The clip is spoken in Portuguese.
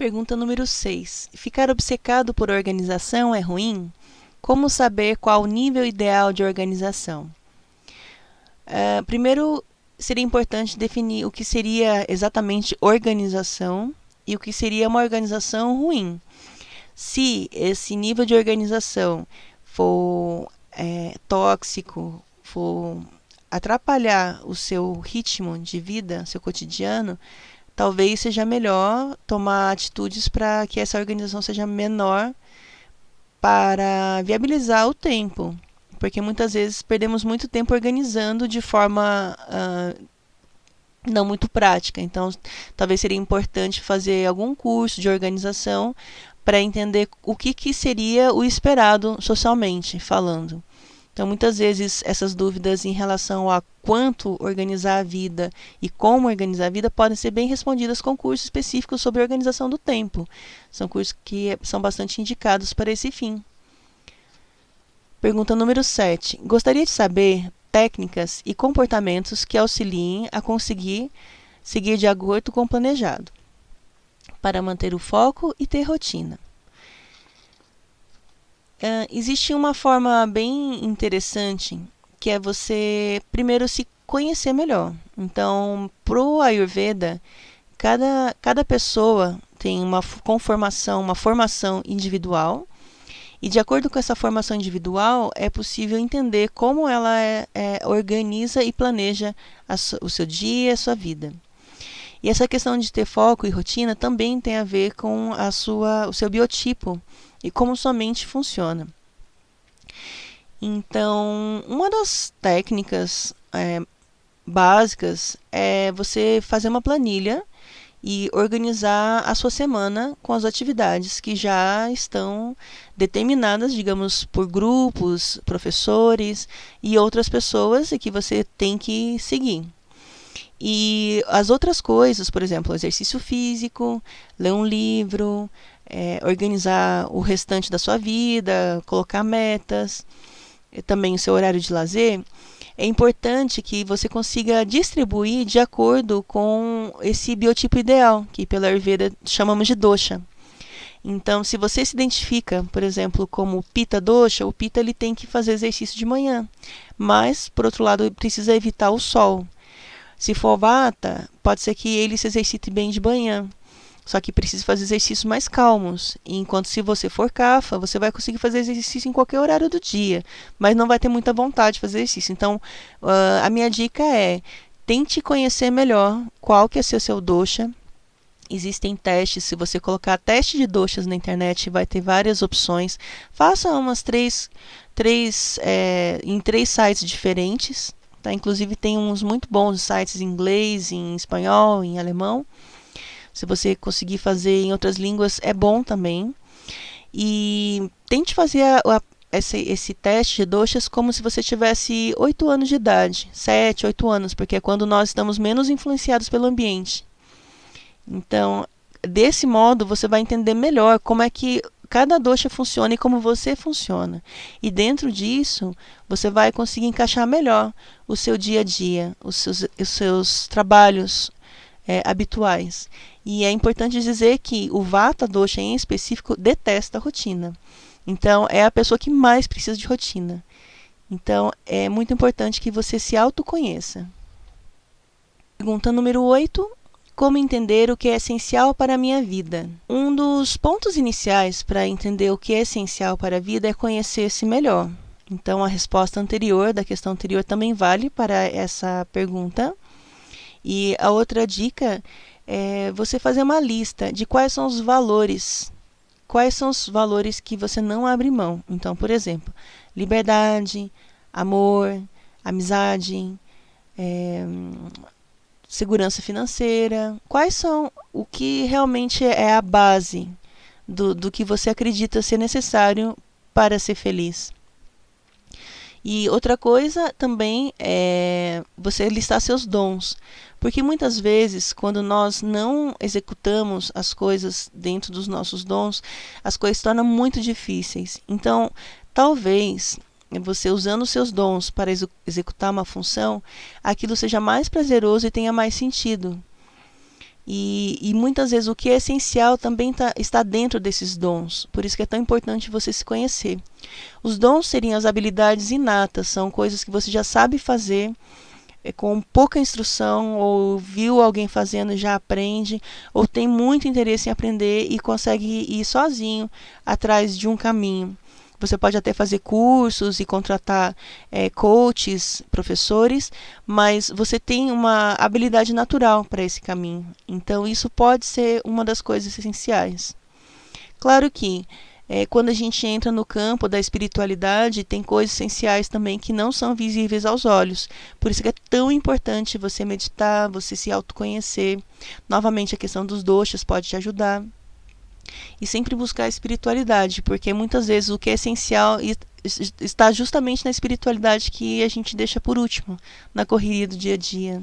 Pergunta número 6. Ficar obcecado por organização é ruim? Como saber qual o nível ideal de organização? Primeiro, seria importante definir o que seria exatamente organização e o que seria uma organização ruim. Se esse nível de organização for tóxico, for atrapalhar o seu ritmo de vida, seu cotidiano, talvez seja melhor tomar atitudes para que essa organização seja menor para viabilizar o tempo. Porque muitas vezes perdemos muito tempo organizando de forma não muito prática. Então, talvez seria importante fazer algum curso de organização para entender o que seria o esperado socialmente falando. Então, muitas vezes, essas dúvidas em relação a quanto organizar a vida e como organizar a vida podem ser bem respondidas com cursos específicos sobre organização do tempo. São cursos que são bastante indicados para esse fim. Pergunta número 7. Gostaria de saber técnicas e comportamentos que auxiliem a conseguir seguir de acordo com o planejado, para manter o foco e ter rotina. Existe uma forma bem interessante, que é você primeiro se conhecer melhor. Então, para o Ayurveda, cada pessoa tem uma conformação, uma formação individual, e de acordo com essa formação individual, é possível entender como ela organiza e planeja o seu dia, a sua vida. E essa questão de ter foco e rotina também tem a ver com o seu biotipo e como sua mente funciona. Então, uma das técnicas básicas é você fazer uma planilha e organizar a sua semana com as atividades que já estão determinadas, digamos, por grupos, professores e outras pessoas e que você tem que seguir. E as outras coisas, por exemplo, exercício físico, ler um livro, organizar o restante da sua vida, colocar metas, também o seu horário de lazer, é importante que você consiga distribuir de acordo com esse biotipo ideal, que pela Ayurveda chamamos de dosha. Então, se você se identifica, por exemplo, como Pitta dosha, o Pitta ele tem que fazer exercício de manhã, mas, por outro lado, ele precisa evitar o sol. Se for Vata, pode ser que ele se exercite bem de manhã, só que precisa fazer exercícios mais calmos. Enquanto se você for Kapha, você vai conseguir fazer exercício em qualquer horário do dia, mas não vai ter muita vontade de fazer exercício. Então, a minha dica é, tente conhecer melhor qual que é o seu dosha. Existem testes, se você colocar teste de doshas na internet, vai ter várias opções. Faça umas em três sites diferentes. Tá? Inclusive tem uns muito bons sites em inglês, em espanhol, em alemão. Se você conseguir fazer em outras línguas, é bom também. E tente fazer esse teste de doshas como se você tivesse 8 anos de idade, 7, 8 anos, porque é quando nós estamos menos influenciados pelo ambiente. Então, desse modo, você vai entender melhor como é que cada dosha funciona e como você funciona. E dentro disso, você vai conseguir encaixar melhor o seu dia a dia, os seus trabalhos habituais. E é importante dizer que o Vata dosha em específico detesta a rotina. Então, é a pessoa que mais precisa de rotina. Então, é muito importante que você se autoconheça. Pergunta número 8. Como entender o que é essencial para a minha vida? Um dos pontos iniciais para entender o que é essencial para a vida é conhecer-se melhor. Então, a resposta anterior, da questão anterior, também vale para essa pergunta. E a outra dica é você fazer uma lista de quais são os valores que você não abre mão. Então, por exemplo, liberdade, amor, amizade, segurança financeira. Quais são o que realmente é a base do que você acredita ser necessário para ser feliz? E outra coisa também é você listar seus dons. Porque muitas vezes, quando nós não executamos as coisas dentro dos nossos dons, as coisas se tornam muito difíceis. Então, talvez você usando os seus dons para executar uma função, aquilo seja mais prazeroso e tenha mais sentido. E muitas vezes o que é essencial também está dentro desses dons. Por isso que é tão importante você se conhecer. Os dons seriam as habilidades inatas, são coisas que você já sabe fazer, com pouca instrução, ou viu alguém fazendo e já aprende, ou tem muito interesse em aprender e consegue ir sozinho atrás de um caminho. Você pode até fazer cursos e contratar coaches, professores, mas você tem uma habilidade natural para esse caminho. Então, isso pode ser uma das coisas essenciais. Claro que quando a gente entra no campo da espiritualidade, tem coisas essenciais também que não são visíveis aos olhos. Por isso que é tão importante você meditar, você se autoconhecer. Novamente, a questão dos doshas pode te ajudar. E sempre buscar a espiritualidade, porque muitas vezes o que é essencial está justamente na espiritualidade que a gente deixa por último, na correria do dia a dia.